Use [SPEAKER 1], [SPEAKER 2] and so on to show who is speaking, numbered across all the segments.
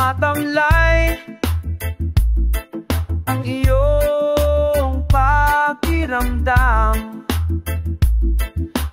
[SPEAKER 1] matamlay ang iyong pakiramdam,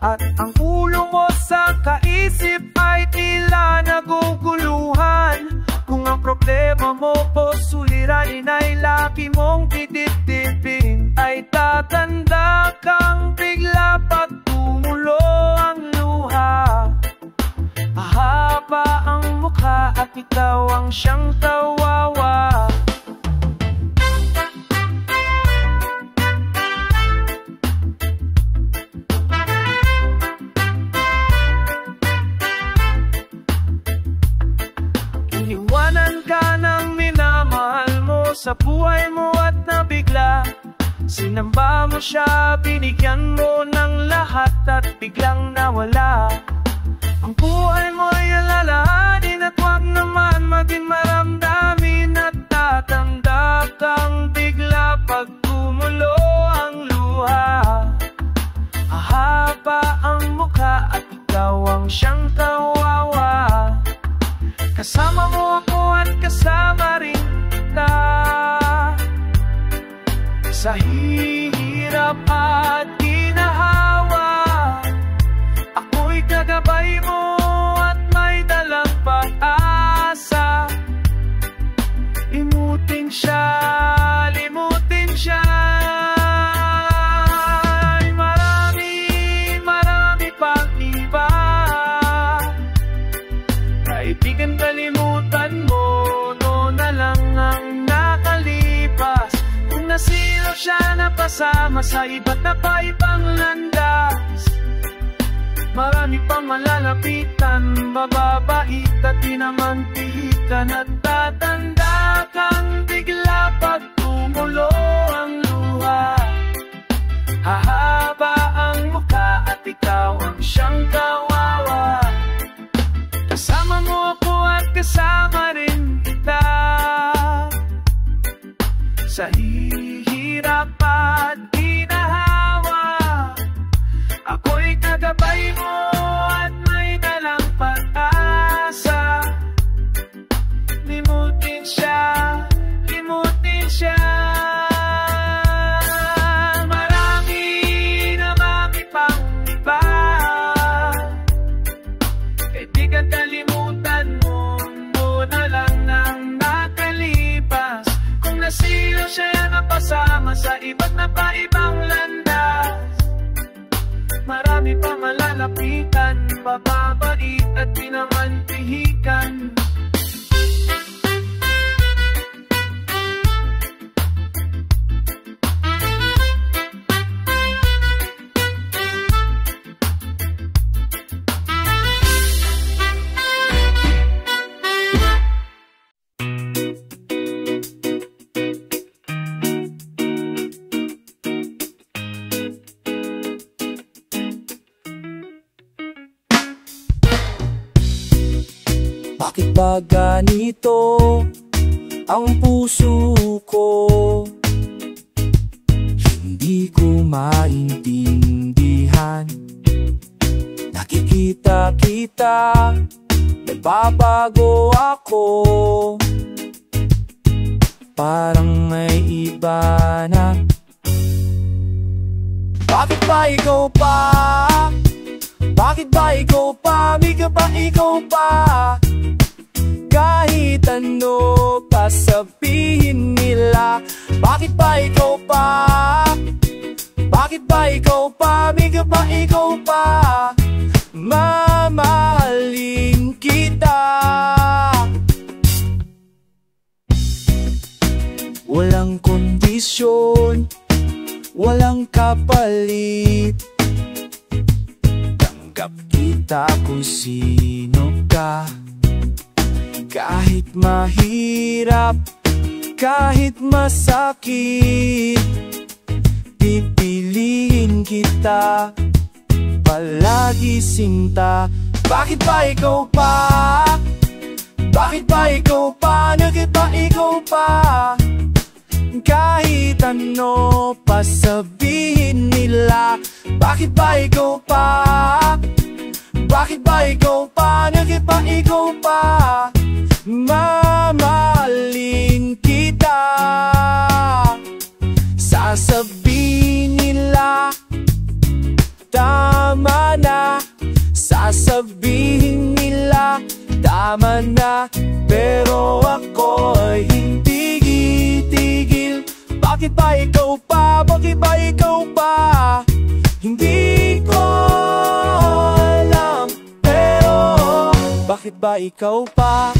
[SPEAKER 1] at ang ulo mo sa kaisip ay tila naguguluhan. Kung ang problema mo po suliranin ay laki mong titipin, ay tatanda kang bigla pag tumulo ang luha. Mahaba ang mukha at ikaw ang siyang kawawa. Iniwanan ka ng minamahal mo sa buhay mo at nabigla. Sinamba mo siya, binigyan mo ng lahat at biglang nawala. Ang buhay mo ay alalahanin at wag naman maging maramdamin, at tatanda kang bigla pag tumulo ang luha. Ahaba ang mukha at ikaw ang siyang kawawa. Kasama mo ako at kasama rin kita sa hirap at ginhawa. Ako'y kagabay mo at may dalang pag-asa. Limutin siya, limutin siya. Marami pang iba. Kaibigan, kalimutan mo, no na lang ang nakalipas. Kung nasilo siya, napasama sa iba't napaibang landas. Marami pang malalapitan, mababait at di naman pihikan, at tatanda kang bigla pag tumulo ang luha. Hahaba ang mukha at ikaw ang siyang kawawa. Kasama mo ako at kasama rin kita sa hirap at ginhawa. Ako'y kagabay mo at may dalang pag-asa. Limutin siya, limutin siya. Marami pang iba. Kaibigan, kalimutan mo, na lang ang nakalipas. Kung nasilo siya, napasama sa iba't napaibang landas. Marami pa malalapitan, mababait at di naman pihikan.
[SPEAKER 2] Bakit ba ganito ang puso ko? Hindi ko maintindihan. Nakikita kita, nagbabago ako. Parang may iba na. Bakit ba ikaw pa? Bakit ba ikaw pa? Bigla ba ikaw pa? Kahit ano pa sabihin nila, bakit ba ikaw pa? Bakit ba ikaw pa? Bigla ba ikaw pa? Mamahalin kita. Walang kondisyon, walang kapalit. Tanggap kita kung sino ka. Kahit mahirap, kahit masakit, pipiliin kita palagi sinta. Bakit ba ikaw pa? Bakit ba ikaw pa? Bakit ba ikaw pa? Kahit ano pa sabihin nila, bakit ba ikaw pa? Bakit ba ikaw pa? Bakit ba ikaw pa? mamahalin kita. Sasabihin nila tama na, sasabihin nila tama na, pero ako ay hindi titigil. Bakit ba ikaw pa? Bakit ba ikaw pa? Hindi ko alam, pero bakit ba ikaw pa?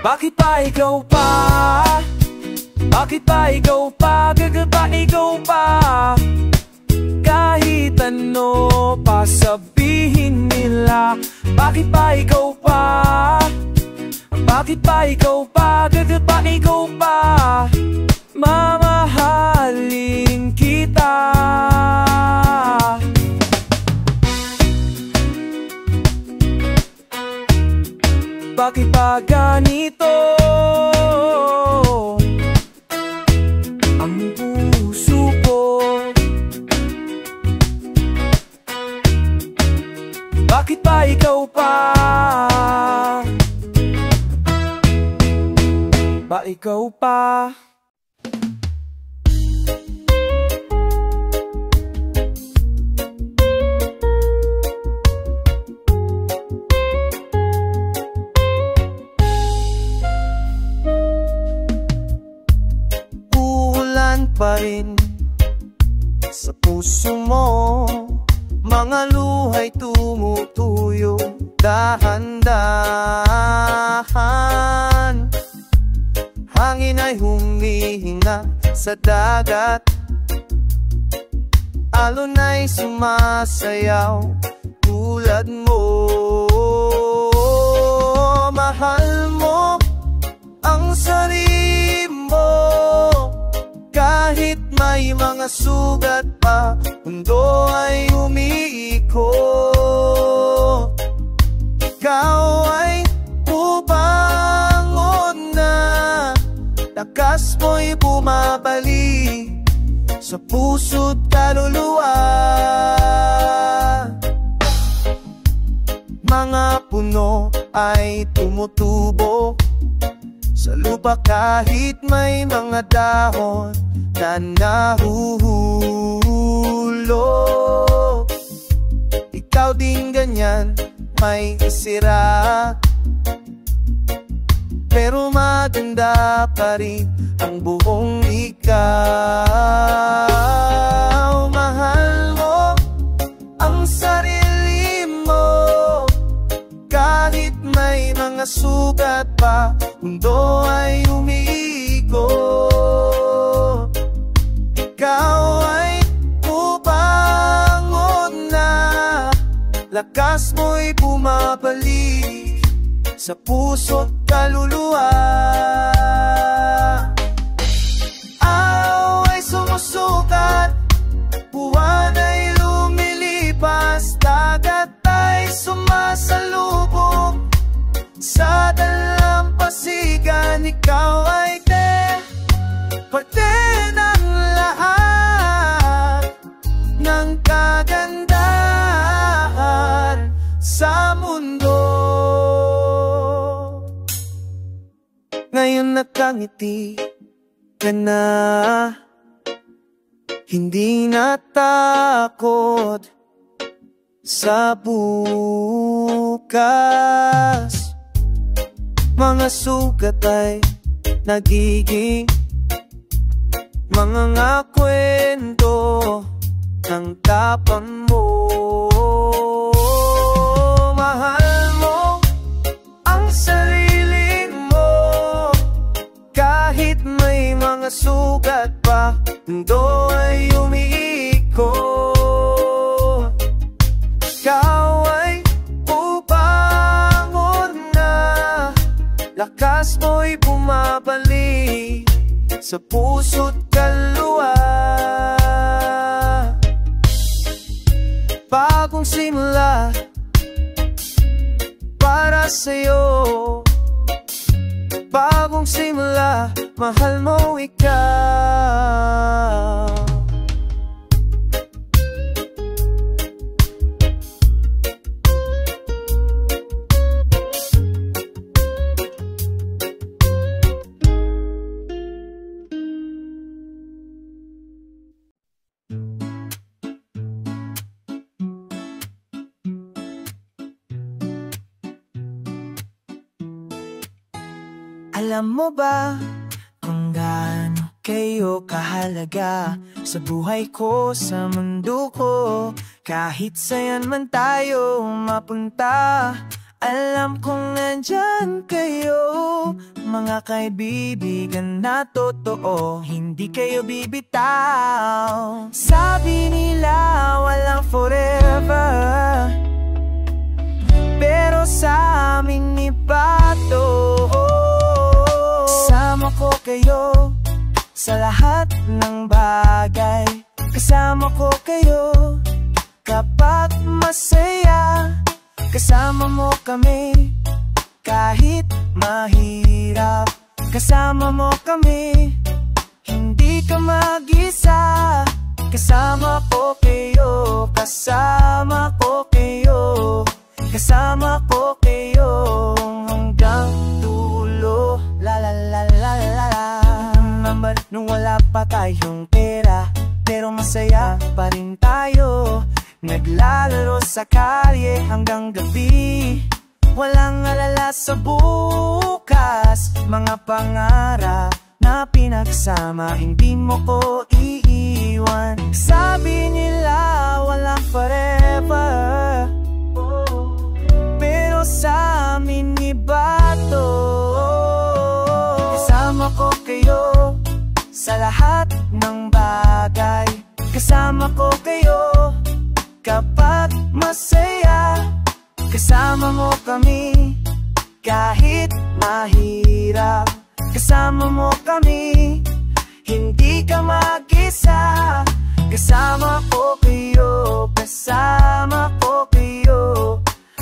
[SPEAKER 2] Bakit ba ikaw pa? Bakit ba ikaw pa? Bakit ba ikaw pa? Kahit ano pa sabihin nila, bakit ba ikaw pa? Bakit ba ikaw pa? Bakit ba ikaw pa? Mamahalin kita. Bakit ba ganito ang puso ko? Bakit ba ikaw pa? Ba ikaw pa? Pa rin sa puso mo, mga luha'y tumutuyo dahan-dahan. Hangin ay humihinga sa dagat, alon ay sumasayaw tulad mo. Mahal mo ang sarili mo, kahit may mga sugat pa, mundo ay umiikot. Ikaw ay bumangon na, lakas mo'y bumabalik sa puso't kaluluwa. Mga puno ay tumutubo sa lupa kahit may mga dahon na nahuhulog. Ikaw din ganyan, may isira, pero maganda pa rin ang buong ikaw. Mahal mo ang sarili mo, kahit may mga sugat pa, mundo ay umiikot. Ikaw ay bumangon na, lakas mo'y bumabalik sa puso't kaluluwa. Araw ay sumusukat, buwan ay lumilipas, dagat ay sumasalubong sa dalampasigan. Ikaw ay parte ng lahat ng kagandahan sa mundo. Ngayon nakangiti ka na, hindi natakot sa bukas. Mga sugat ay nagiging mga kwento ng tapang mo. Mahal mo ang sarili mo, kahit may mga sugat pa, mundo ay umiikot. Ikaw ay upang
[SPEAKER 1] sa puso't kaluluwa. Bagong simula para sa'yo. Bagong simula, mahal mo ikaw. Alam mo ba kung gaano kayo kahalaga sa buhay ko, sa mundo ko? Kahit sayan man tayo mapunta, alam kong nandyan kayo. Mga kaibigan na totoo, hindi kayo bibitaw. Sabi nila walang forever, pero sa amin iba to. Kasama ko kayo sa lahat ng bagay. Kasama ko kayo kapag masaya. Kasama mo kami kahit mahirap. Kasama mo kami, hindi ka mag-isa. Kasama ko kayo, kasama ko kayo, kasama ko kayo hanggang dulo. La la la la la la. Remember nung wala pa tayong pera, pero masaya pa rin tayo. Naglalaro sa kalye hanggang gabi, walang alala sa bukas. Mga pangarap na pinagsama, hindi mo ko iiwan. Sabi nila walang forever, pero sa amin iba to. Kasama ko kayo sa lahat ng bagay. Kasama ko kayo kapag masaya. Kasama mo kami kahit mahirap. Kasama mo kami, hindi ka mag-isa. Kasama ko kayo, kasama ko kayo,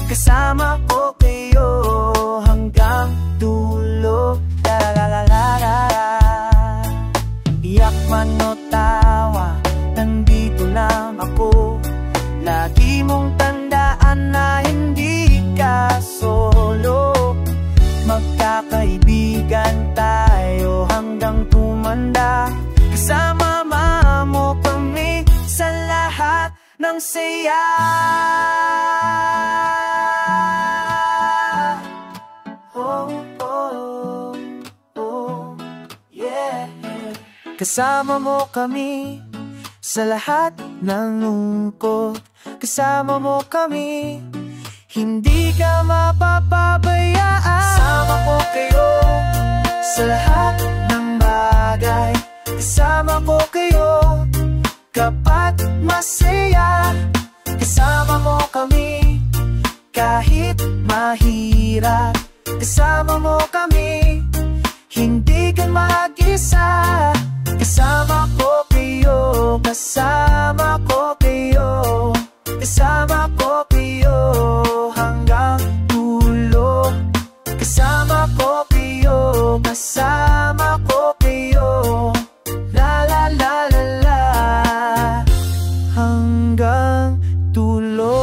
[SPEAKER 1] kasama ko kayo hanggang dulo. La la la la la. Iyak man o tawa, nandito lang ako. Lagi mong tandaan na hindi ka solo. Magkakaibigan tayo hanggang tumanda. Kasama mo kami sa lahat ng saya. Oh, oh, oh, yeah. Kasama mo kami sa lahat ng lungkot. Kasama mo kami, hindi ka mapapabayaan. Kasama ko kayo sa lahat ng bagay. Kasama ko kayo kapag masaya. Kasama mo kami kahit mahirap. Kasama mo kami, hindi ka mag-isa. Kasama ko kayo, kasama ko kayo, kasama ko kayo hanggang dulo. Kasama ko kayo, kasama ko kayo, la la la la la, hanggang dulo.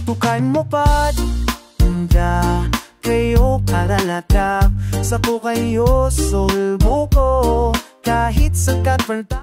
[SPEAKER 1] Bukan mo pa tanda kayo karalatap sa ko kayo sulbo ko kahit sa katpanta.